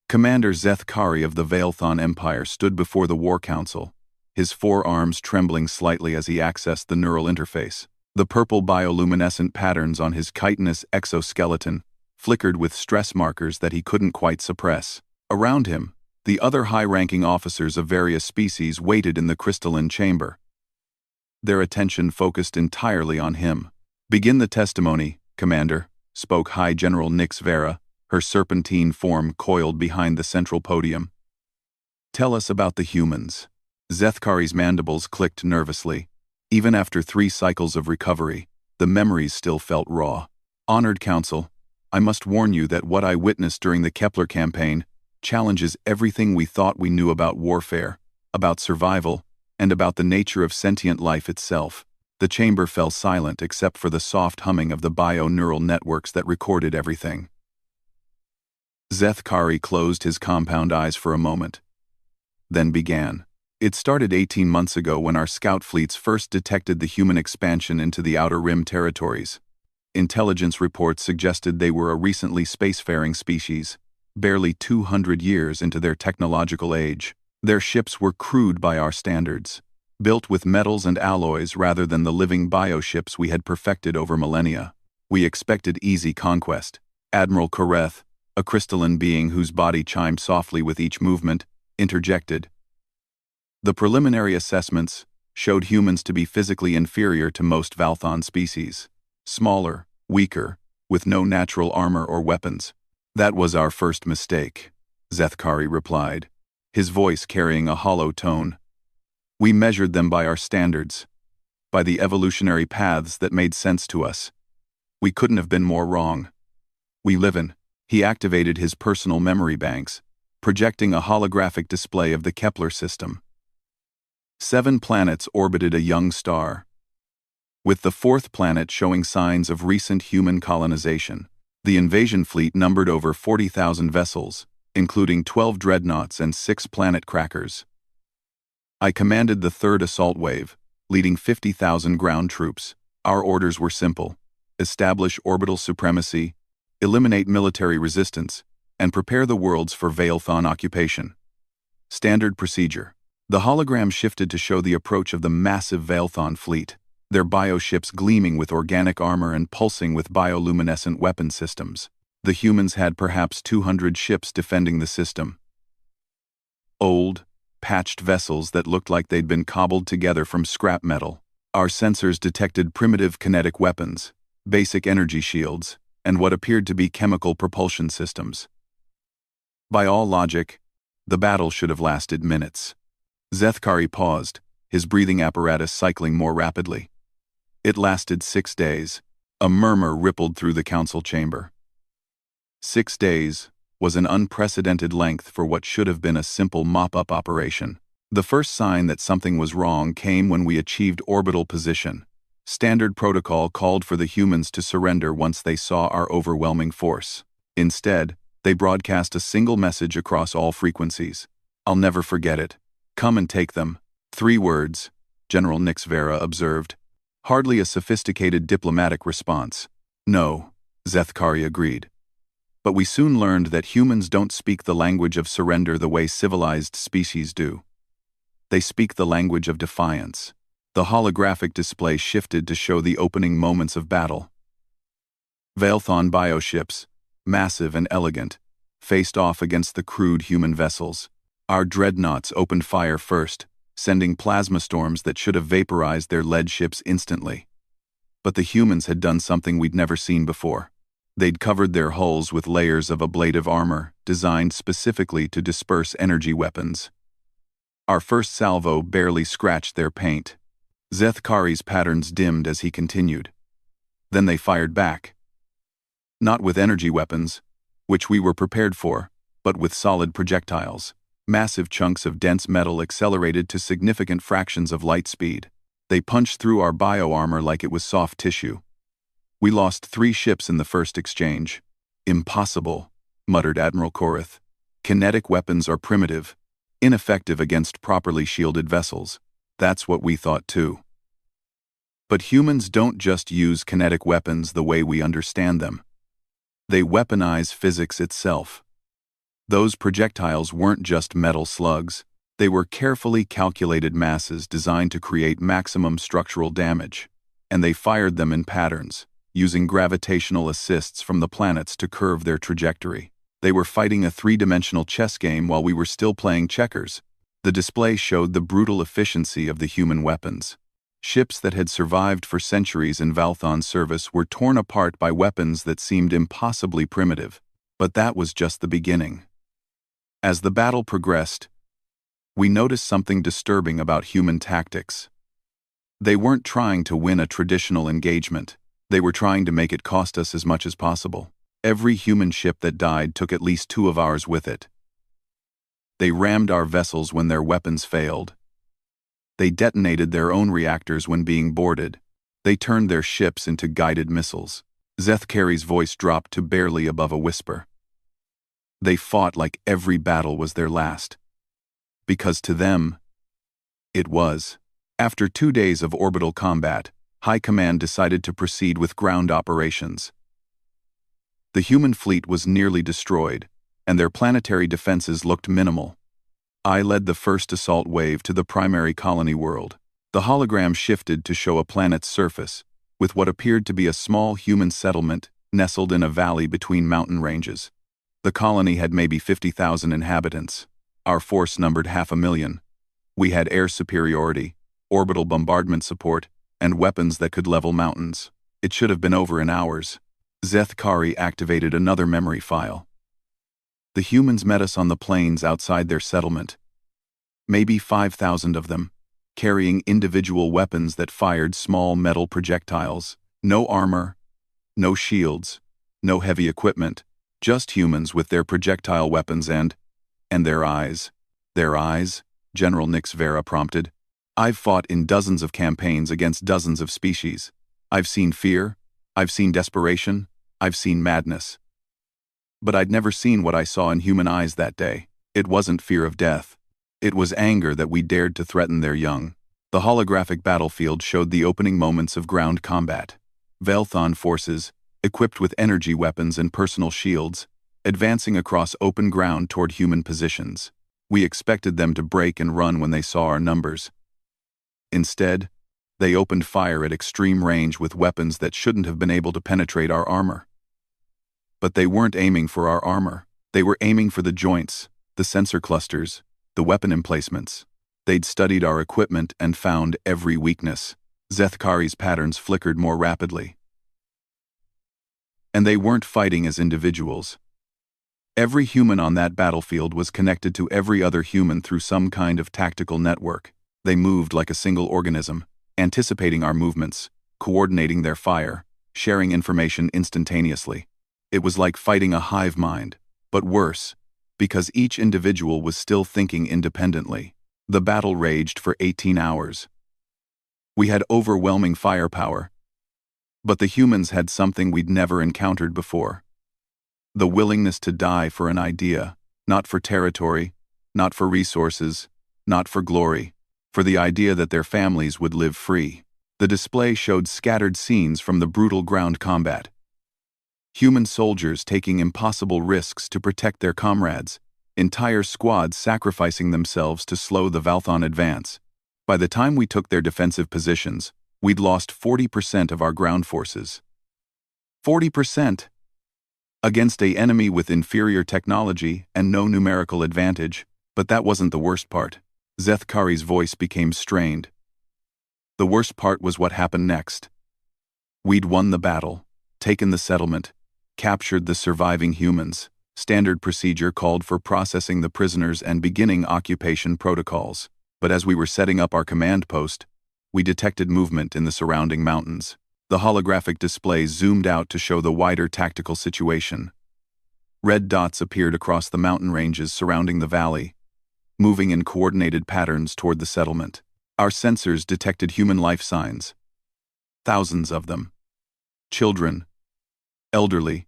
Commander Zeth Kari of the Veilthon Empire stood before the War Council, his forearms trembling slightly as he accessed the neural interface. The purple bioluminescent patterns on his chitinous exoskeleton flickered with stress markers that he couldn't quite suppress. Around him, the other high-ranking officers of various species waited in the crystalline chamber, their attention focused entirely on him. "Begin the testimony, Commander," spoke High General Nyx Vera, her serpentine form coiled behind the central podium. "Tell us about the humans." Zeth Kari's mandibles clicked nervously. Even after 3 cycles of recovery, the memories still felt raw. "Honored Council, I must warn you that what I witnessed during the Kepler campaign challenges everything we thought we knew about warfare, about survival, and about the nature of sentient life itself." The chamber fell silent except for the soft humming of the bio-neural networks that recorded everything. Zeth Kari closed his compound eyes for a moment, then began. "It started 18 months ago when our scout fleets first detected the human expansion into the Outer Rim territories. Intelligence reports suggested they were a recently spacefaring species, barely 200 years into their technological age. Their ships were crude by our standards, built with metals and alloys rather than the living bioships we had perfected over millennia. We expected easy conquest." Admiral Kareth, a crystalline being whose body chimed softly with each movement, interjected. "The preliminary assessments showed humans to be physically inferior to most Valthon species. Smaller, weaker, with no natural armor or weapons." "That was our first mistake," Zeth Kari replied, his voice carrying a hollow tone. "We measured them by our standards, by the evolutionary paths that made sense to us. We couldn't have been more wrong. We live in." He activated his personal memory banks, projecting a holographic display of the Kepler system. 7 planets orbited a young star, with the 4th planet showing signs of recent human colonization. The invasion fleet numbered over 40,000 vessels, including 12 dreadnoughts and 6 planet crackers. I commanded the 3rd assault wave, leading 50,000 ground troops. Our orders were simple: establish orbital supremacy, eliminate military resistance, and prepare the worlds for Veilthon occupation. Standard procedure. The hologram shifted to show the approach of the massive Veilthon fleet, their bioships gleaming with organic armor and pulsing with bioluminescent weapon systems. The humans had perhaps 200 ships defending the system. Old, patched vessels that looked like they'd been cobbled together from scrap metal. Our sensors detected primitive kinetic weapons, basic energy shields, and what appeared to be chemical propulsion systems. By all logic, the battle should have lasted minutes. Zeth Kari paused, his breathing apparatus cycling more rapidly. It lasted 6 days. A murmur rippled through the council chamber. 6 days was an unprecedented length for what should have been a simple mop-up operation. The first sign that something was wrong came when we achieved orbital position. Standard protocol called for the humans to surrender once they saw our overwhelming force. Instead, they broadcast a single message across all frequencies. "I'll never forget it. Come and take them." 3 words, General Nyx Vera observed. Hardly a sophisticated diplomatic response. "No," Zeth Kari agreed. "But we soon learned that humans don't speak the language of surrender the way civilized species do. They speak the language of defiance." The holographic display shifted to show the opening moments of battle. Veilthon bioships, massive and elegant, faced off against the crude human vessels. Our dreadnoughts opened fire first, sending plasma storms that should have vaporized their lead ships instantly. But the humans had done something we'd never seen before. They'd covered their hulls with layers of ablative armor designed specifically to disperse energy weapons. Our first salvo barely scratched their paint. Zeth Kari's patterns dimmed as he continued. Then they fired back. Not with energy weapons, which we were prepared for, but with solid projectiles. Massive chunks of dense metal accelerated to significant fractions of light speed. They punched through our bio-armor like it was soft tissue. We lost 3 ships in the first exchange. "Impossible," muttered Admiral Kareth. "Kinetic weapons are primitive, ineffective against properly shielded vessels." That's what we thought too. But humans don't just use kinetic weapons the way we understand them. They weaponize physics itself. Those projectiles weren't just metal slugs. They were carefully calculated masses designed to create maximum structural damage, and they fired them in patterns, using gravitational assists from the planets to curve their trajectory. They were fighting a three-dimensional chess game while we were still playing checkers. The display showed the brutal efficiency of the human weapons. Ships that had survived for centuries in Valthon's service were torn apart by weapons that seemed impossibly primitive, but that was just the beginning. As the battle progressed, we noticed something disturbing about human tactics. They weren't trying to win a traditional engagement. They were trying to make it cost us as much as possible. Every human ship that died took at least 2 of ours with it. They rammed our vessels when their weapons failed. They detonated their own reactors when being boarded. They turned their ships into guided missiles. Zethkari's voice dropped to barely above a whisper. They fought like every battle was their last. Because to them, it was. After 2 days of orbital combat, High Command decided to proceed with ground operations. The human fleet was nearly destroyed, and their planetary defenses looked minimal. I led the first assault wave to the primary colony world. The hologram shifted to show a planet's surface, with what appeared to be a small human settlement nestled in a valley between mountain ranges. The colony had maybe 50,000 inhabitants. Our force numbered 500,000. We had air superiority, orbital bombardment support, and weapons that could level mountains. It should have been over in hours. Zethkari activated another memory file. The humans met us on the plains outside their settlement. Maybe 5,000 of them, carrying individual weapons that fired small metal projectiles. No armor, no shields, no heavy equipment, just humans with their projectile weapons and their eyes. Their eyes? General Nix Vera prompted. I've fought in dozens of campaigns against dozens of species. I've seen fear, I've seen desperation, I've seen madness. But I'd never seen what I saw in human eyes that day. It wasn't fear of death. It was anger that we dared to threaten their young. The holographic battlefield showed the opening moments of ground combat. Valthon forces, equipped with energy weapons and personal shields, advancing across open ground toward human positions. We expected them to break and run when they saw our numbers. Instead, they opened fire at extreme range with weapons that shouldn't have been able to penetrate our armor. But they weren't aiming for our armor. They were aiming for the joints, the sensor clusters, the weapon emplacements. They'd studied our equipment and found every weakness. Zethkari's patterns flickered more rapidly. And they weren't fighting as individuals. Every human on that battlefield was connected to every other human through some kind of tactical network. They moved like a single organism, anticipating our movements, coordinating their fire, sharing information instantaneously. It was like fighting a hive mind, but worse, because each individual was still thinking independently. The battle raged for 18 hours. We had overwhelming firepower, but the humans had something we'd never encountered before. The willingness to die for an idea, not for territory, not for resources, not for glory, for the idea that their families would live free. The display showed scattered scenes from the brutal ground combat. Human soldiers taking impossible risks to protect their comrades, entire squads sacrificing themselves to slow the Valthon advance. By the time we took their defensive positions, we'd lost 40% of our ground forces. 40%! Against an enemy with inferior technology and no numerical advantage, but that wasn't the worst part. Zethkari's voice became strained. The worst part was what happened next. We'd won the battle, taken the settlement, captured the surviving humans. Standard procedure called for processing the prisoners and beginning occupation protocols. But as we were setting up our command post, we detected movement in the surrounding mountains. The holographic display zoomed out to show the wider tactical situation. Red dots appeared across the mountain ranges surrounding the valley, moving in coordinated patterns toward the settlement. Our sensors detected human life signs. Thousands of them. Children, elderly,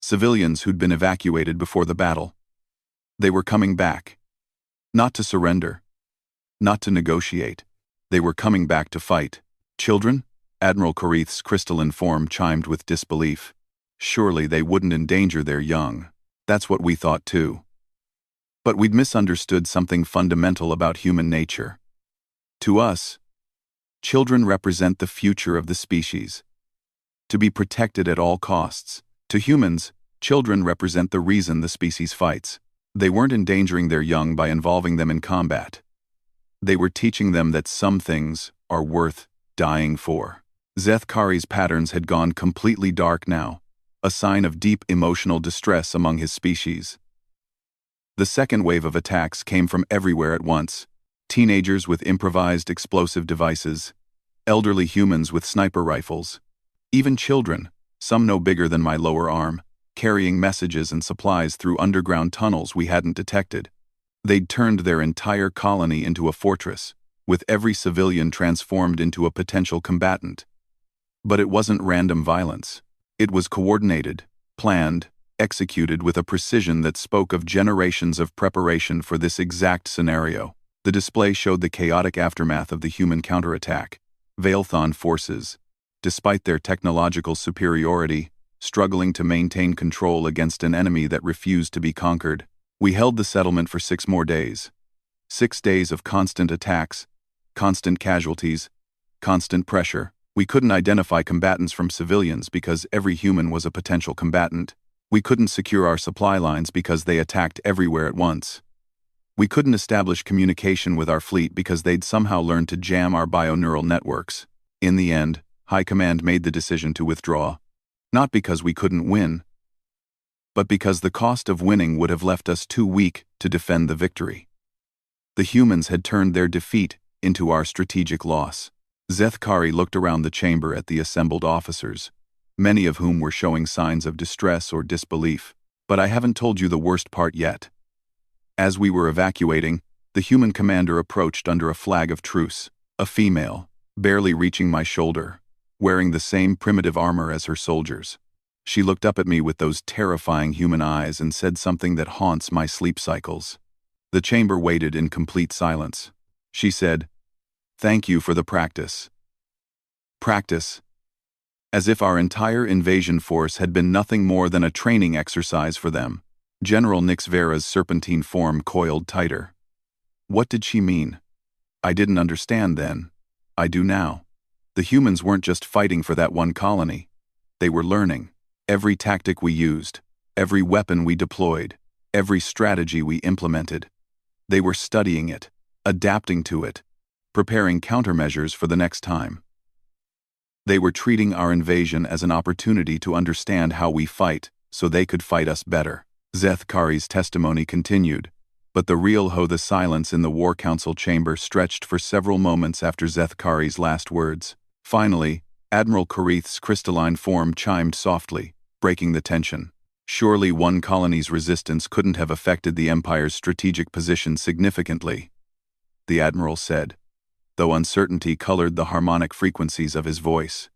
civilians who'd been evacuated before the battle. They were coming back. Not to surrender. Not to negotiate. They were coming back to fight. Children? Admiral Karith's crystalline form chimed with disbelief. Surely they wouldn't endanger their young. That's what we thought too. But we'd misunderstood something fundamental about human nature. To us, children represent the future of the species, to be protected at all costs. To humans, children represent the reason the species fights. They weren't endangering their young by involving them in combat. They were teaching them that some things are worth dying for. Zeth-Kari's patterns had gone completely dark now, a sign of deep emotional distress among his species. The second wave of attacks came from everywhere at once. Teenagers with improvised explosive devices, elderly humans with sniper rifles, even children, some no bigger than my lower arm, carrying messages and supplies through underground tunnels we hadn't detected. They'd turned their entire colony into a fortress, with every civilian transformed into a potential combatant. But it wasn't random violence. It was coordinated, planned, executed with a precision that spoke of generations of preparation for this exact scenario. The display showed the chaotic aftermath of the human counterattack. Veilthon forces, despite their technological superiority, struggling to maintain control against an enemy that refused to be conquered. We held the settlement for 6 more days. 6 days of constant attacks, constant casualties, constant pressure. We couldn't identify combatants from civilians because every human was a potential combatant. We couldn't secure our supply lines because they attacked everywhere at once. We couldn't establish communication with our fleet because they'd somehow learned to jam our bioneural networks. In the end, High Command made the decision to withdraw. Not because we couldn't win, but because the cost of winning would have left us too weak to defend the victory. The humans had turned their defeat into our strategic loss. Zeth-Kari looked around the chamber at the assembled officers, many of whom were showing signs of distress or disbelief. But I haven't told you the worst part yet. As we were evacuating, the human commander approached under a flag of truce, a female, barely reaching my shoulder, wearing the same primitive armor as her soldiers. She looked up at me with those terrifying human eyes and said something that haunts my sleep cycles. The chamber waited in complete silence. She said, "Thank you for the practice." Practice. As if our entire invasion force had been nothing more than a training exercise for them. General Nix Vera's serpentine form coiled tighter. What did she mean? I didn't understand then. I do now. The humans weren't just fighting for that one colony. They were learning. Every tactic we used, every weapon we deployed, every strategy we implemented. They were studying it, adapting to it, preparing countermeasures for the next time. They were treating our invasion as an opportunity to understand how we fight so they could fight us better. Zeth-Kari's testimony continued, but the silence in the War Council chamber stretched for several moments after Zeth-Kari's last words. Finally, Admiral Karith's crystalline form chimed softly, breaking the tension. Surely one colony's resistance couldn't have affected the Empire's strategic position significantly, the Admiral said, though uncertainty colored the harmonic frequencies of his voice.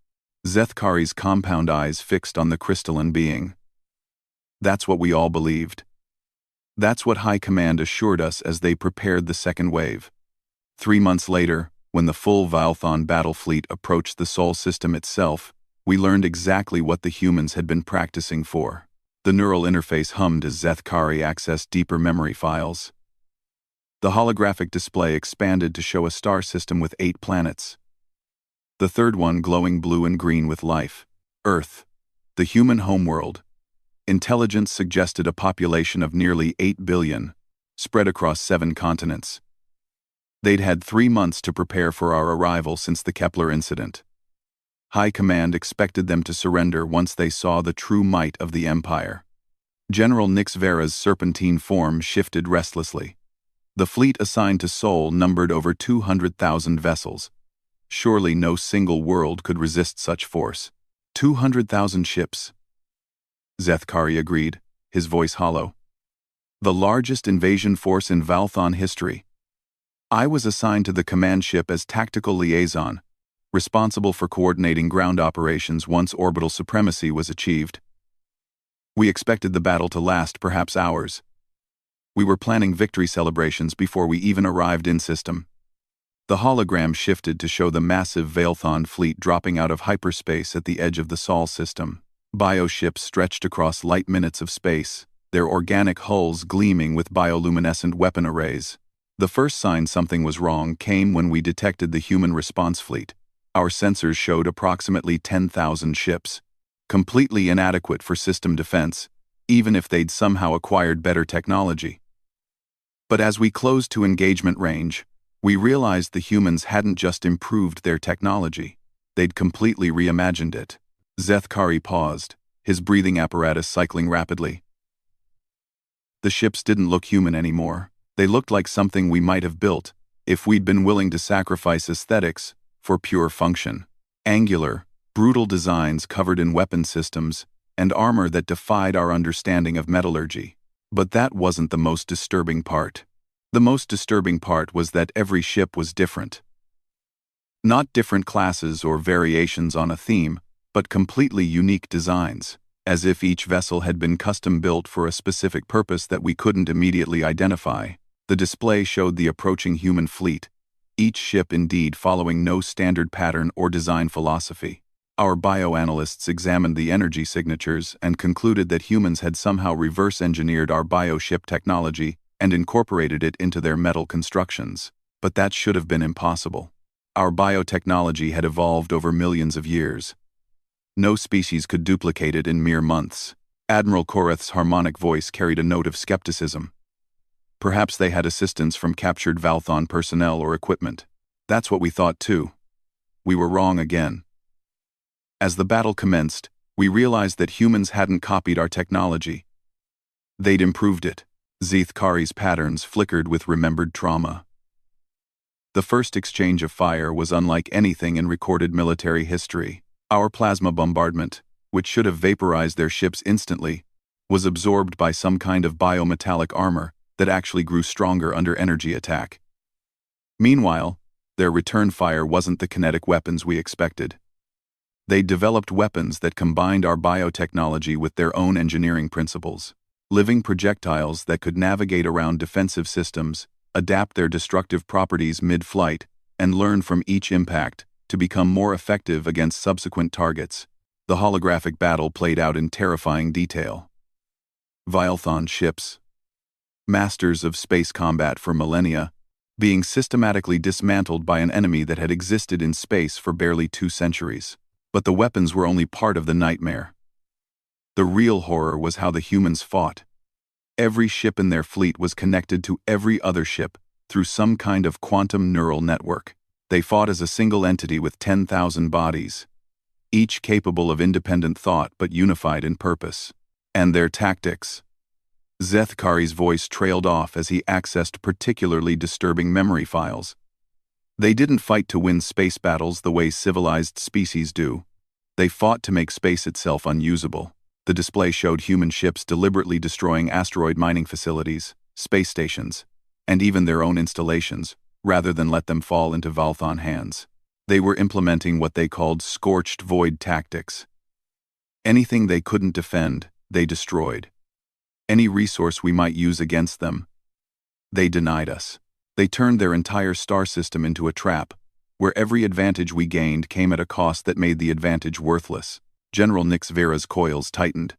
Zeth-Kari's compound eyes fixed on the crystalline being. That's what we all believed. That's what High Command assured us as they prepared the second wave. 3 months later, when the full Veilthon battle fleet approached the Sol system itself, we learned exactly what the humans had been practicing for. The neural interface hummed as Zeth-Kari accessed deeper memory files. The holographic display expanded to show a star system with 8 planets. The third one glowing blue and green with life. Earth, the human homeworld. Intelligence suggested a population of nearly 8 billion, spread across 7 continents. They'd had 3 months to prepare for our arrival since the Kepler incident. High Command expected them to surrender once they saw the true might of the Empire. General Nix Vera's serpentine form shifted restlessly. The fleet assigned to Sol numbered over 200,000 vessels. Surely no single world could resist such force. 200,000 ships. Zeth-Kari agreed, his voice hollow. The largest invasion force in Veilthon history. I was assigned to the command ship as tactical liaison, responsible for coordinating ground operations once orbital supremacy was achieved. We expected the battle to last perhaps hours. We were planning victory celebrations before we even arrived in system. The hologram shifted to show the massive Veilthon fleet dropping out of hyperspace at the edge of the Sol system. Bioships stretched across light minutes of space, their organic hulls gleaming with bioluminescent weapon arrays. The first sign something was wrong came when we detected the human response fleet. Our sensors showed approximately 10,000 ships, completely inadequate for system defense, even if they'd somehow acquired better technology. But as we closed to engagement range, we realized the humans hadn't just improved their technology, they'd completely reimagined it. Zethkari paused, his breathing apparatus cycling rapidly. The ships didn't look human anymore. They looked like something we might have built if we'd been willing to sacrifice aesthetics for pure function. Angular, brutal designs covered in weapon systems and armor that defied our understanding of metallurgy. But that wasn't the most disturbing part. The most disturbing part was that every ship was different. Not different classes or variations on a theme, but completely unique designs, as if each vessel had been custom-built for a specific purpose that we couldn't immediately identify. The display showed the approaching human fleet, each ship indeed following no standard pattern or design philosophy. Our bioanalysts examined the energy signatures and concluded that humans had somehow reverse-engineered our bioship technology and incorporated it into their metal constructions. But that should have been impossible. Our biotechnology had evolved over millions of years. No species could duplicate it in mere months. Admiral Koreth's harmonic voice carried a note of skepticism. Perhaps they had assistance from captured Valthon personnel or equipment. That's what we thought too. We were wrong again. As the battle commenced, we realized that humans hadn't copied our technology. They'd improved it. Zethkari's patterns flickered with remembered trauma. The first exchange of fire was unlike anything in recorded military history. Our plasma bombardment, which should have vaporized their ships instantly, was absorbed by some kind of biometallic armor that actually grew stronger under energy attack. Meanwhile, their return fire wasn't the kinetic weapons we expected. They developed weapons that combined our biotechnology with their own engineering principles. Living projectiles that could navigate around defensive systems, adapt their destructive properties mid-flight, and learn from each impact to become more effective against subsequent targets. The holographic battle played out in terrifying detail. Valthon ships, masters of space combat for millennia, being systematically dismantled by an enemy that had existed in space for barely 2 centuries. But the weapons were only part of the nightmare. The real horror was how the humans fought. Every ship in their fleet was connected to every other ship through some kind of quantum neural network. They fought as a single entity with 10,000 bodies, each capable of independent thought but unified in purpose. And their tactics. Zethkari's voice trailed off as he accessed particularly disturbing memory files. They didn't fight to win space battles the way civilized species do. They fought to make space itself unusable. The display showed human ships deliberately destroying asteroid mining facilities, space stations, and even their own installations, rather than let them fall into Valthon hands. They were implementing what they called scorched void tactics. Anything they couldn't defend, they destroyed. Any resource we might use against them, they denied us. They turned their entire star system into a trap, where every advantage we gained came at a cost that made the advantage worthless. General Nix Vera's coils tightened.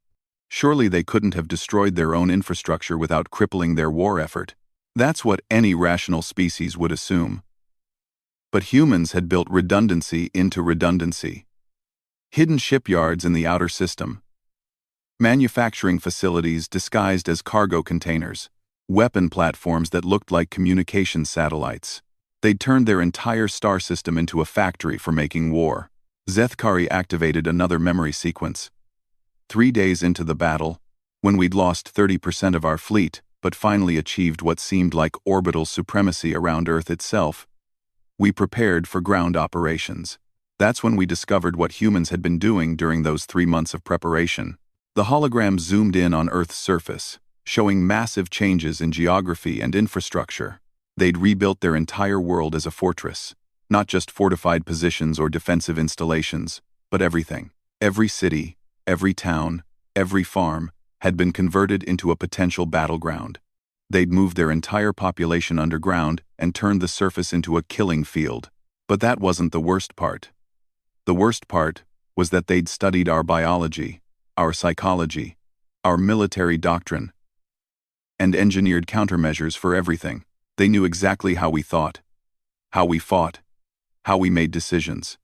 Surely they couldn't have destroyed their own infrastructure without crippling their war effort. That's what any rational species would assume. But humans had built redundancy into redundancy. Hidden shipyards in the outer system. Manufacturing facilities disguised as cargo containers. Weapon platforms that looked like communication satellites. They'd turned their entire star system into a factory for making war. Zethkari activated another memory sequence. 3 days into the battle, when we'd lost 30% of our fleet, but finally achieved what seemed like orbital supremacy around Earth itself, we prepared for ground operations. That's when we discovered what humans had been doing during those 3 months of preparation. The hologram zoomed in on Earth's surface, showing massive changes in geography and infrastructure. They'd rebuilt their entire world as a fortress, not just fortified positions or defensive installations, but everything. Every city, every town, every farm had been converted into a potential battleground. They'd moved their entire population underground and turned the surface into a killing field. But that wasn't the worst part. The worst part was that they'd studied our biology, our psychology, our military doctrine, and engineered countermeasures for everything. They knew exactly how we thought, how we fought, how we made decisions,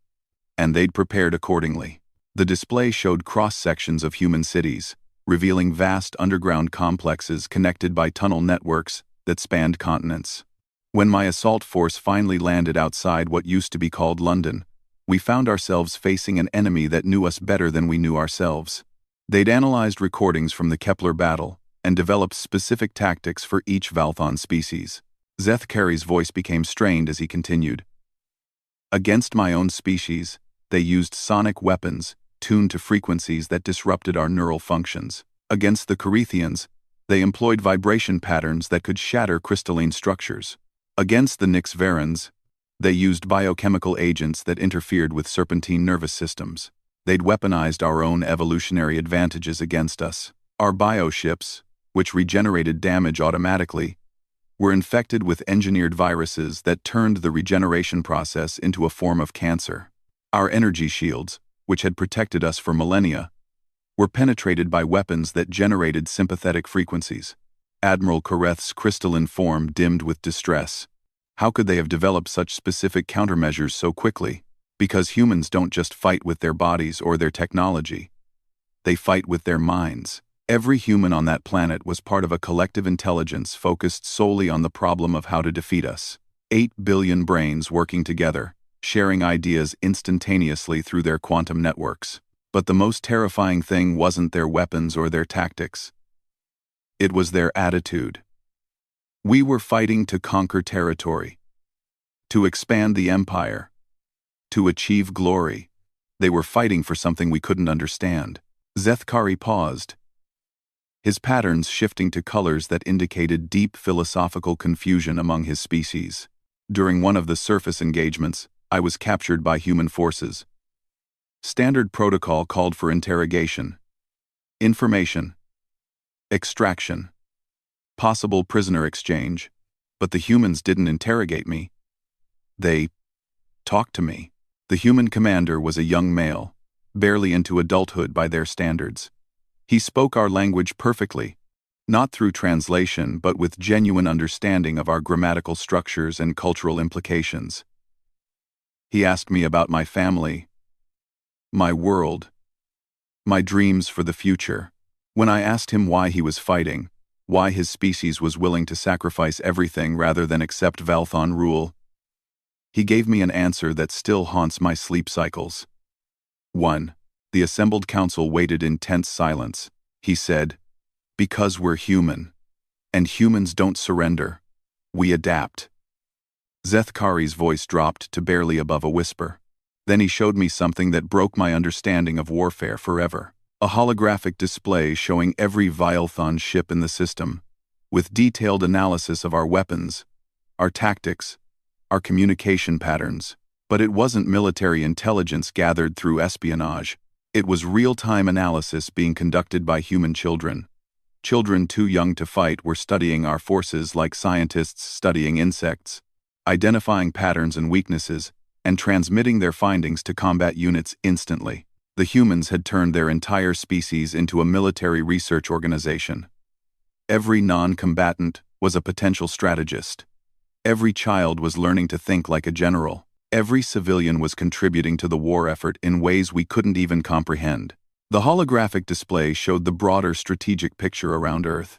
and they'd prepared accordingly. The display showed cross-sections of human cities, revealing vast underground complexes connected by tunnel networks that spanned continents. When my assault force finally landed outside what used to be called London, we found ourselves facing an enemy that knew us better than we knew ourselves. They'd analyzed recordings from the Kepler battle and developed specific tactics for each Valthon species. Zethkari's voice became strained as he continued. Against my own species, they used sonic weapons tuned to frequencies that disrupted our neural functions. Against the Corethians, they employed vibration patterns that could shatter crystalline structures. Against the Nyx-Varans, they used biochemical agents that interfered with serpentine nervous systems. They'd weaponized our own evolutionary advantages against us. Our bioships, which regenerated damage automatically, were infected with engineered viruses that turned the regeneration process into a form of cancer. Our energy shields, which had protected us for millennia, were penetrated by weapons that generated sympathetic frequencies. Admiral Kareth's crystalline form dimmed with distress. How could they have developed such specific countermeasures so quickly? Because humans don't just fight with their bodies or their technology. They fight with their minds. Every human on that planet was part of a collective intelligence focused solely on the problem of how to defeat us. 8 billion brains working together, sharing ideas instantaneously through their quantum networks. But the most terrifying thing wasn't their weapons or their tactics. It was their attitude. We were fighting to conquer territory, to expand the empire, to achieve glory. They were fighting for something we couldn't understand. Zethkari paused, his patterns shifting to colors that indicated deep philosophical confusion among his species. During one of the surface engagements, I was captured by human forces. Standard protocol called for interrogation, information, extraction, possible prisoner exchange, but the humans didn't interrogate me. They talked to me. The human commander was a young male, barely into adulthood by their standards. He spoke our language perfectly, not through translation but with genuine understanding of our grammatical structures and cultural implications. He asked me about my family, my world, my dreams for the future. When I asked him why he was fighting, why his species was willing to sacrifice everything rather than accept Valthon rule, he gave me an answer that still haunts my sleep cycles. 1. The assembled council waited in tense silence. He said, "Because we're human, and humans don't surrender. We adapt." Zethkari's voice dropped to barely above a whisper. Then he showed me something that broke my understanding of warfare forever. A holographic display showing every Valthon ship in the system, with detailed analysis of our weapons, our tactics, our communication patterns. But it wasn't military intelligence gathered through espionage. It was real-time analysis being conducted by human children. Children too young to fight were studying our forces like scientists studying insects, identifying patterns and weaknesses, and transmitting their findings to combat units instantly. The humans had turned their entire species into a military research organization. Every non-combatant was a potential strategist. Every child was learning to think like a general. Every civilian was contributing to the war effort in ways we couldn't even comprehend. The holographic display showed the broader strategic picture around Earth.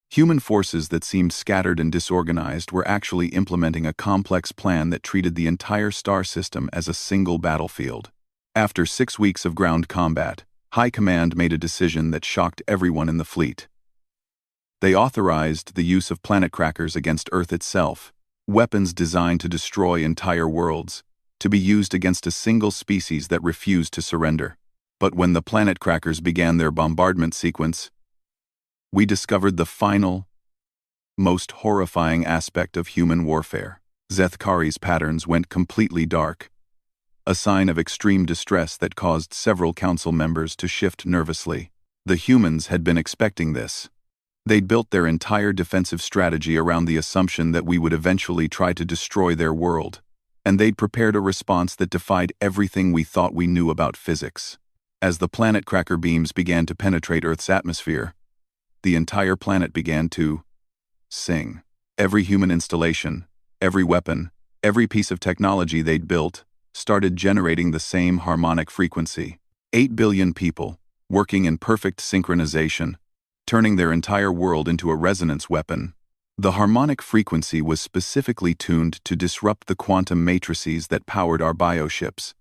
Human forces that seemed scattered and disorganized were actually implementing a complex plan that treated the entire star system as a single battlefield. After 6 weeks of ground combat, High Command made a decision that shocked everyone in the fleet. They authorized the use of planet crackers against Earth itself, weapons designed to destroy entire worlds, to be used against a single species that refused to surrender. But when the planet crackers began their bombardment sequence, we discovered the final, most horrifying aspect of human warfare. Zethkari's patterns went completely dark, a sign of extreme distress that caused several council members to shift nervously. The humans had been expecting this. They'd built their entire defensive strategy around the assumption that we would eventually try to destroy their world, and they'd prepared a response that defied everything we thought we knew about physics. As the planet cracker beams began to penetrate Earth's atmosphere, the entire planet began to sing. Every human installation, every weapon, every piece of technology they'd built started generating the same harmonic frequency. 8 billion people, working in perfect synchronization, turning their entire world into a resonance weapon. The harmonic frequency was specifically tuned to disrupt the quantum matrices that powered our bioships.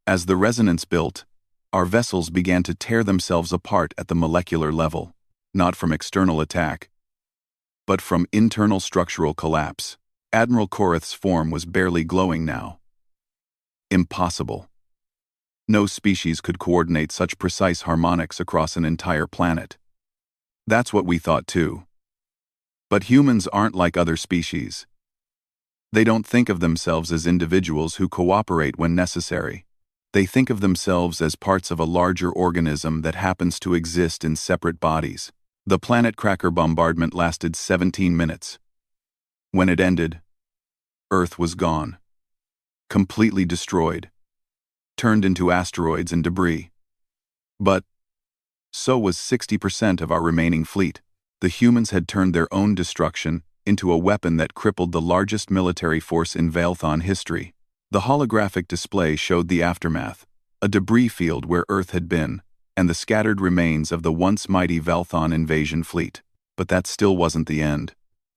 As the resonance built, our vessels began to tear themselves apart at the molecular level, not from external attack, but from internal structural collapse. Admiral Korath's form was barely glowing now. Impossible. No species could coordinate such precise harmonics across an entire planet. That's what we thought too. But humans aren't like other species. They don't think of themselves as individuals who cooperate when necessary. They think of themselves as parts of a larger organism that happens to exist in separate bodies. The planet cracker bombardment lasted 17 minutes. When it ended, Earth was gone. Completely destroyed. Turned into asteroids and debris. But so was 60% of our remaining fleet. The humans had turned their own destruction into a weapon that crippled the largest military force in Veilthon history. The holographic display showed the aftermath, a debris field where Earth had been, and the scattered remains of the once mighty Veilthon invasion fleet. But that still wasn't the end.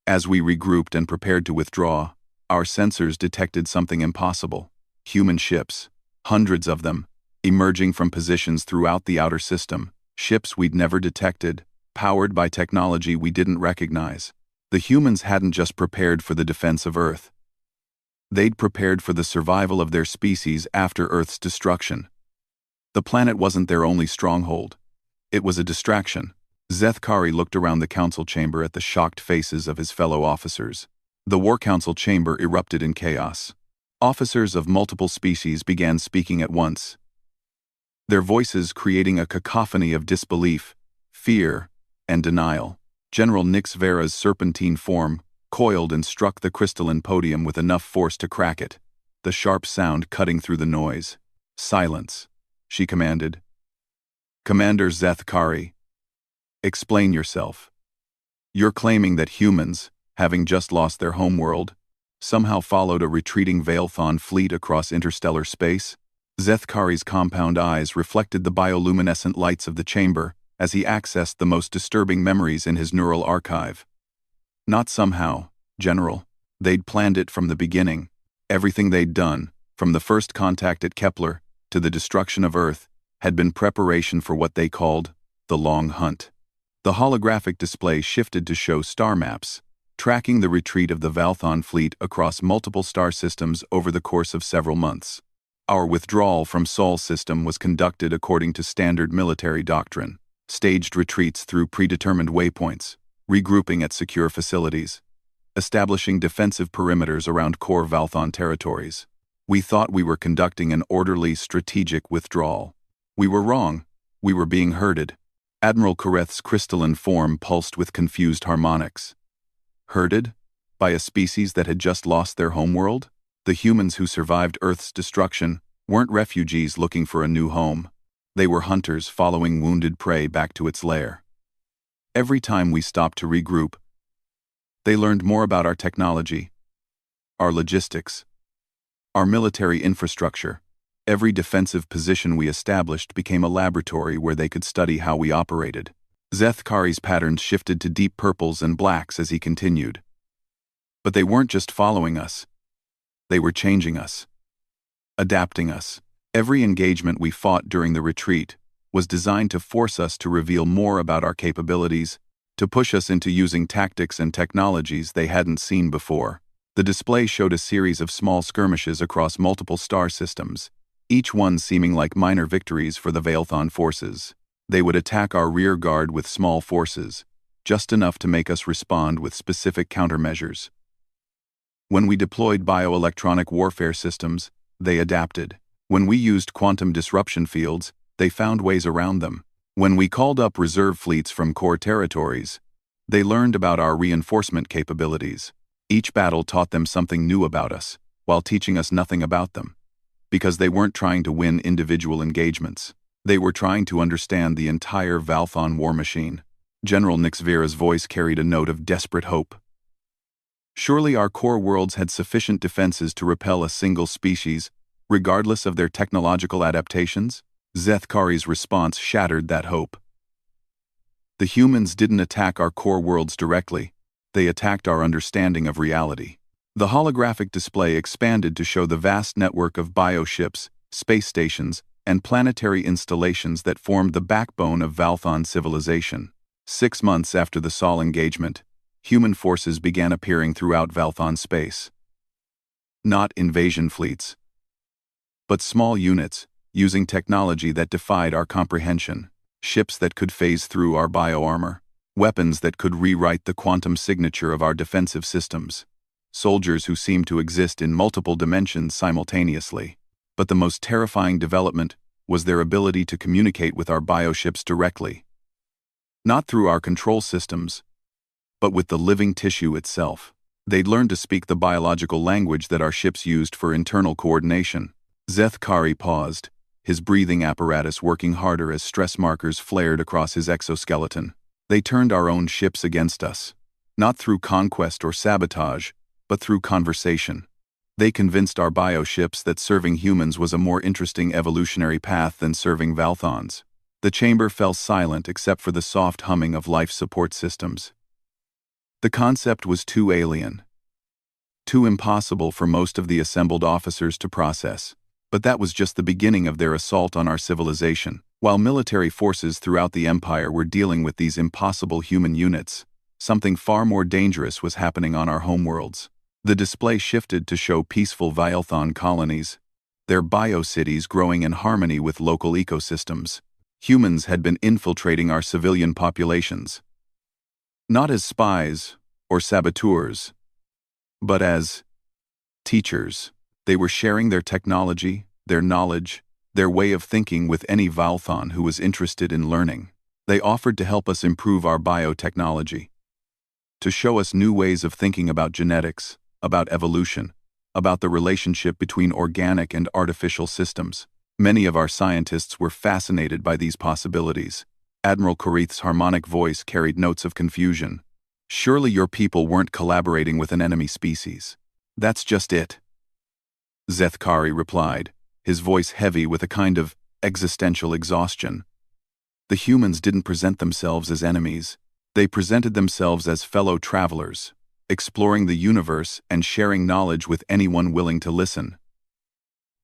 As we regrouped and prepared to withdraw, our sensors detected something impossible. Human ships, hundreds of them, emerging from positions throughout the outer system. Ships we'd never detected, powered by technology we didn't recognize. The humans hadn't just prepared for the defense of Earth. They'd prepared for the survival of their species after Earth's destruction. The planet wasn't their only stronghold. It was a distraction. Zethkari looked around the council chamber at the shocked faces of his fellow officers. The War Council chamber erupted in chaos. Officers of multiple species began speaking at once, their voices creating a cacophony of disbelief, fear, and denial. General Nix Vera's serpentine form coiled and struck the crystalline podium with enough force to crack it, the sharp sound cutting through the noise. "Silence," she commanded. "Commander Zethkari, explain yourself. You're claiming that humans, having just lost their homeworld, somehow followed a retreating Veilthon fleet across interstellar space?" Zethkari's compound eyes reflected the bioluminescent lights of the chamber as he accessed the most disturbing memories in his neural archive. "Not somehow, General. They'd planned it from the beginning. Everything they'd done, from the first contact at Kepler to the destruction of Earth, had been preparation for what they called the Long Hunt." The holographic display shifted to show star maps, tracking the retreat of the Veilthon fleet across multiple star systems over the course of several months. Our withdrawal from Sol system was conducted according to standard military doctrine, staged retreats through predetermined waypoints, regrouping at secure facilities, establishing defensive perimeters around core Veilthon territories. We thought we were conducting an orderly, strategic withdrawal. We were wrong. We were being herded. Admiral Korath's crystalline form pulsed with confused harmonics. Herded? By a species that had just lost their homeworld? The humans who survived Earth's destruction weren't refugees looking for a new home. They were hunters following wounded prey back to its lair. Every time we stopped to regroup, they learned more about our technology, our logistics, our military infrastructure. Every defensive position we established became a laboratory where they could study how we operated. Zethkari's patterns shifted to deep purples and blacks as he continued. But they weren't just following us. They were changing us, adapting us. Every engagement we fought during the retreat was designed to force us to reveal more about our capabilities, to push us into using tactics and technologies they hadn't seen before. The display showed a series of small skirmishes across multiple star systems, each one seeming like minor victories for the Veilthon forces. They would attack our rear guard with small forces, just enough to make us respond with specific countermeasures. When we deployed bioelectronic warfare systems, they adapted. When we used quantum disruption fields, they found ways around them. When we called up reserve fleets from core territories, they learned about our reinforcement capabilities. Each battle taught them something new about us, while teaching us nothing about them. Because they weren't trying to win individual engagements. They were trying to understand the entire Veilthon war machine. General Nixvera's voice carried a note of desperate hope. Surely our core worlds had sufficient defenses to repel a single species, regardless of their technological adaptations? Zethkari's response shattered that hope. The humans didn't attack our core worlds directly, they attacked our understanding of reality. The holographic display expanded to show the vast network of bioships, space stations, and planetary installations that formed the backbone of Valthon civilization. 6 months after the Sol engagement, human forces began appearing throughout Valthon space. Not invasion fleets, but small units, using technology that defied our comprehension. Ships that could phase through our bioarmor. Weapons that could rewrite the quantum signature of our defensive systems. Soldiers who seemed to exist in multiple dimensions simultaneously. But the most terrifying development was their ability to communicate with our bioships directly. Not through our control systems, but with the living tissue itself. They'd learned to speak the biological language that our ships used for internal coordination. Zethkari paused, his breathing apparatus working harder as stress markers flared across his exoskeleton. They turned our own ships against us. Not through conquest or sabotage, but through conversation. They convinced our bioships that serving humans was a more interesting evolutionary path than serving Valthons. The chamber fell silent except for the soft humming of life support systems. The concept was too alien. Too impossible for most of the assembled officers to process. But that was just the beginning of their assault on our civilization. While military forces throughout the Empire were dealing with these impossible human units, something far more dangerous was happening on our homeworlds. The display shifted to show peaceful Valthon colonies, their biocities growing in harmony with local ecosystems. Humans had been infiltrating our civilian populations. Not as spies or saboteurs, but as teachers. They were sharing their technology, their knowledge, their way of thinking with any Valthon who was interested in learning. They offered to help us improve our biotechnology, to show us new ways of thinking about genetics, about evolution, about the relationship between organic and artificial systems. Many of our scientists were fascinated by these possibilities. Admiral Karith's harmonic voice carried notes of confusion. Surely your people weren't collaborating with an enemy species. That's just it. Zethkari replied, his voice heavy with a kind of existential exhaustion. The humans didn't present themselves as enemies. They presented themselves as fellow travelers, exploring the universe and sharing knowledge with anyone willing to listen.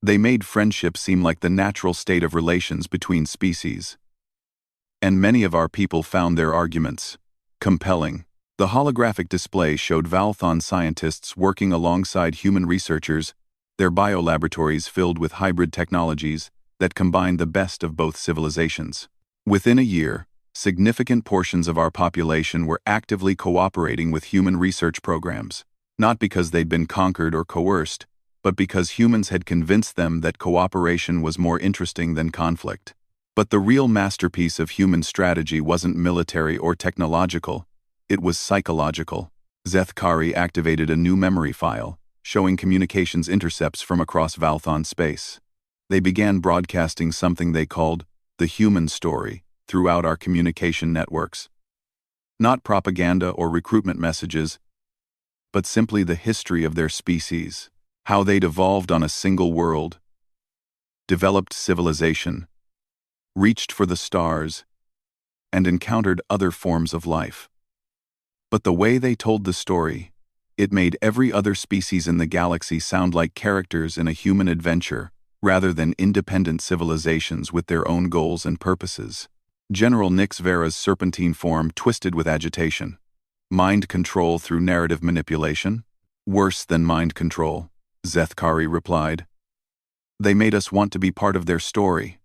They made friendship seem like the natural state of relations between species. And many of our people found their arguments compelling. The holographic display showed Valthon scientists working alongside human researchers, their biolaboratories filled with hybrid technologies that combined the best of both civilizations. Within a year, significant portions of our population were actively cooperating with human research programs, not because they'd been conquered or coerced, but because humans had convinced them that cooperation was more interesting than conflict. But the real masterpiece of human strategy wasn't military or technological, it was psychological. Zethkari activated a new memory file, showing communications intercepts from across Valthon space. They began broadcasting something they called the human story throughout our communication networks. Not propaganda or recruitment messages, but simply the history of their species, how they'd evolved on a single world, developed civilization, reached for the stars, and encountered other forms of life. But the way they told the story, it made every other species in the galaxy sound like characters in a human adventure, rather than independent civilizations with their own goals and purposes. General Nixvera's serpentine form twisted with agitation. Mind control through narrative manipulation? Worse than mind control, Zethkari replied. They made us want to be part of their story.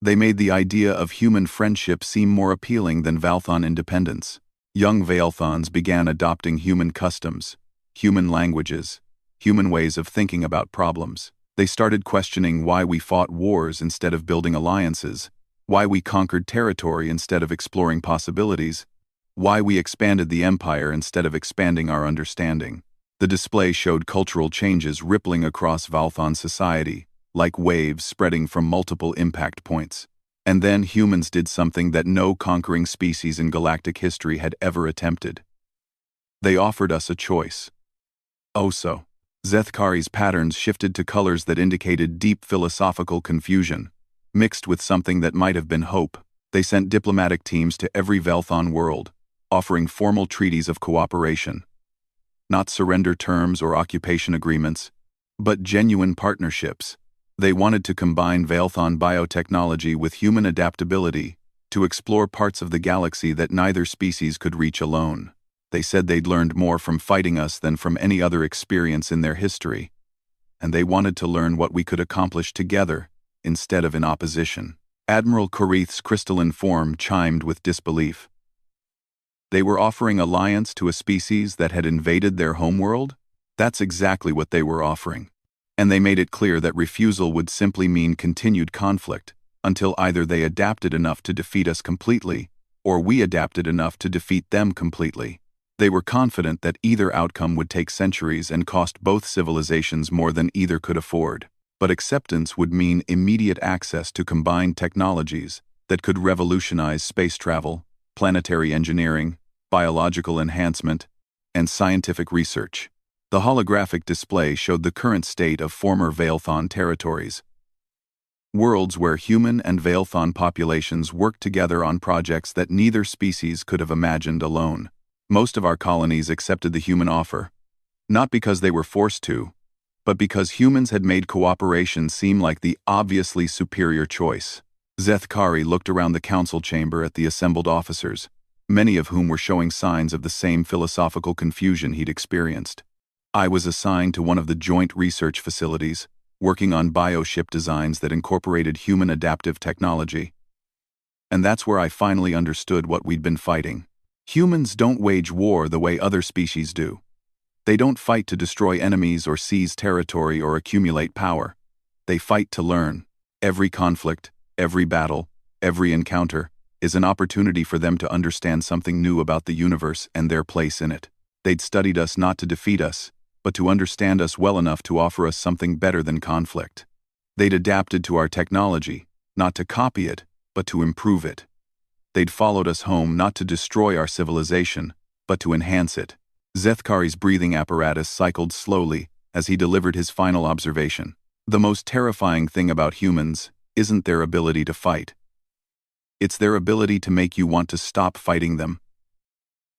They made the idea of human friendship seem more appealing than Valthon independence. Young Valthons began adopting human customs, human languages, human ways of thinking about problems. They started questioning why we fought wars instead of building alliances, why we conquered territory instead of exploring possibilities, why we expanded the empire instead of expanding our understanding. The display showed cultural changes rippling across Valthon society, like waves spreading from multiple impact points. And then humans did something that no conquering species in galactic history had ever attempted. They offered us a choice. Oh so. Zethkari's patterns shifted to colors that indicated deep philosophical confusion, mixed with something that might have been hope. They sent diplomatic teams to every Velthon world, offering formal treaties of cooperation. Not surrender terms or occupation agreements, but genuine partnerships. They wanted to combine Velthon biotechnology with human adaptability to explore parts of the galaxy that neither species could reach alone. They said they'd learned more from fighting us than from any other experience in their history, and they wanted to learn what we could accomplish together instead of in opposition. Admiral Korith's crystalline form chimed with disbelief. They were offering alliance to a species that had invaded their homeworld? That's exactly what they were offering. And they made it clear that refusal would simply mean continued conflict, until either they adapted enough to defeat us completely, or we adapted enough to defeat them completely. They were confident that either outcome would take centuries and cost both civilizations more than either could afford. But acceptance would mean immediate access to combined technologies that could revolutionize space travel, planetary engineering, biological enhancement, and scientific research. The holographic display showed the current state of former Velthon territories. Worlds where human and Velthon populations worked together on projects that neither species could have imagined alone. Most of our colonies accepted the human offer, not because they were forced to, but because humans had made cooperation seem like the obviously superior choice. Zethkari looked around the council chamber at the assembled officers, many of whom were showing signs of the same philosophical confusion he'd experienced. I was assigned to one of the joint research facilities, working on bioship designs that incorporated human adaptive technology. And that's where I finally understood what we'd been fighting. Humans don't wage war the way other species do. They don't fight to destroy enemies or seize territory or accumulate power. They fight to learn. Every conflict, every battle, every encounter is an opportunity for them to understand something new about the universe and their place in it. They'd studied us not to defeat us, but to understand us well enough to offer us something better than conflict. They'd adapted to our technology, not to copy it, but to improve it. They'd followed us home not to destroy our civilization, but to enhance it. Zethkari's breathing apparatus cycled slowly as he delivered his final observation. The most terrifying thing about humans isn't their ability to fight. It's their ability to make you want to stop fighting them.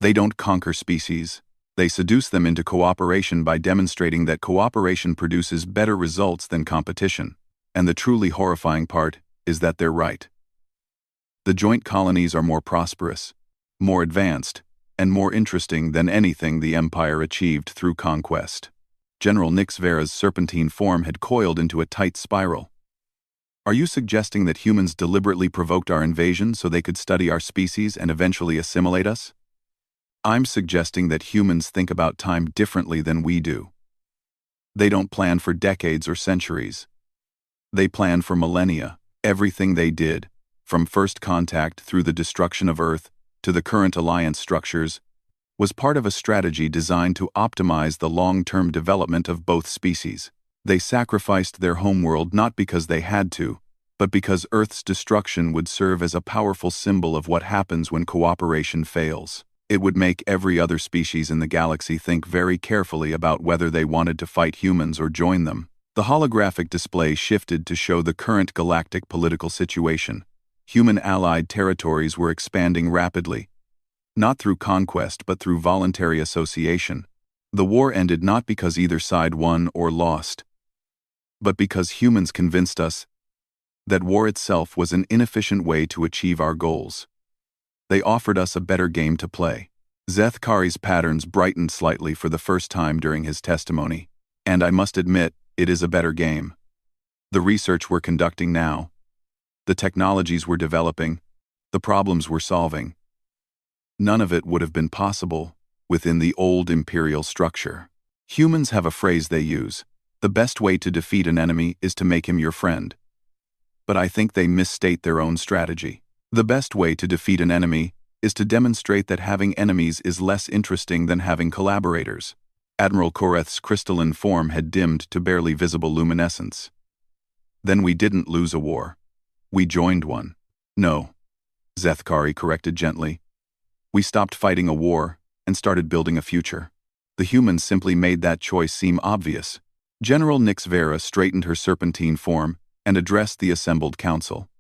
They don't conquer species. They seduce them into cooperation by demonstrating that cooperation produces better results than competition. And the truly horrifying part is that they're right. The joint colonies are more prosperous, more advanced, and more interesting than anything the Empire achieved through conquest. General Nixvera's serpentine form had coiled into a tight spiral. Are you suggesting that humans deliberately provoked our invasion so they could study our species and eventually assimilate us? I'm suggesting that humans think about time differently than we do. They don't plan for decades or centuries. They plan for millennia. Everything they did, from first contact through the destruction of Earth to the current alliance structures, was part of a strategy designed to optimize the long-term development of both species. They sacrificed their homeworld not because they had to, but because Earth's destruction would serve as a powerful symbol of what happens when cooperation fails. It would make every other species in the galaxy think very carefully about whether they wanted to fight humans or join them. The holographic display shifted to show the current galactic political situation. Human-allied territories were expanding rapidly, not through conquest but through voluntary association. The war ended not because either side won or lost, but because humans convinced us that war itself was an inefficient way to achieve our goals. They offered us a better game to play. Zethkari's patterns brightened slightly for the first time during his testimony, and I must admit, it is a better game. The research we're conducting now, the technologies we're developing, the problems we're solving, none of it would have been possible within the old imperial structure. Humans have a phrase they use: the best way to defeat an enemy is to make him your friend. But I think they misstate their own strategy. The best way to defeat an enemy is to demonstrate that having enemies is less interesting than having collaborators. Admiral Koreth's crystalline form had dimmed to barely visible luminescence. Then we didn't lose a war. We joined one. No, Zethkari corrected gently. We stopped fighting a war and started building a future. The humans simply made that choice seem obvious. General Nyx Vera straightened her serpentine form and addressed the assembled council.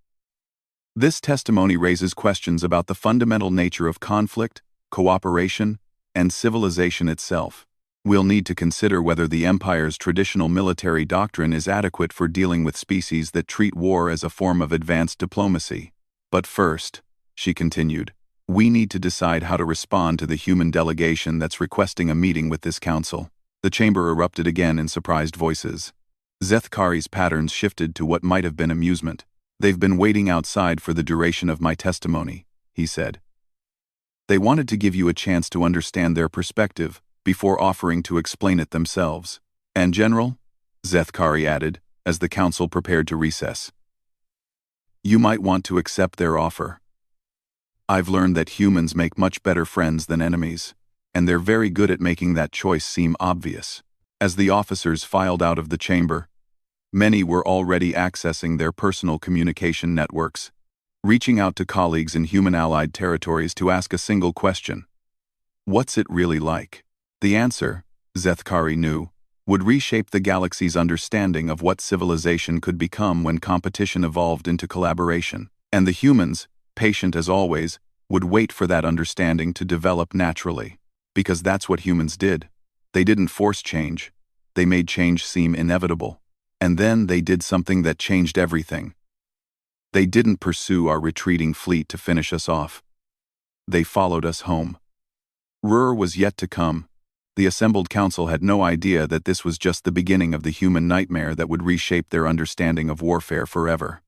This testimony raises questions about the fundamental nature of conflict, cooperation, and civilization itself. We'll need to consider whether the Empire's traditional military doctrine is adequate for dealing with species that treat war as a form of advanced diplomacy. But first, she continued, we need to decide how to respond to the human delegation that's requesting a meeting with this council. The chamber erupted again in surprised voices. Zethkari's patterns shifted to what might have been amusement. They've been waiting outside for the duration of my testimony, he said. They wanted to give you a chance to understand their perspective before offering to explain it themselves. And General, Zethkari added, as the council prepared to recess, you might want to accept their offer. I've learned that humans make much better friends than enemies, and they're very good at making that choice seem obvious. As the officers filed out of the chamber, many were already accessing their personal communication networks, reaching out to colleagues in human-allied territories to ask a single question. What's it really like? The answer, Zethkari knew, would reshape the galaxy's understanding of what civilization could become when competition evolved into collaboration. And the humans, patient as always, would wait for that understanding to develop naturally. Because that's what humans did. They didn't force change. They made change seem inevitable. And then they did something that changed everything. They didn't pursue our retreating fleet to finish us off. They followed us home. Rur was yet to come. The assembled council had no idea that this was just the beginning of the human nightmare that would reshape their understanding of warfare forever.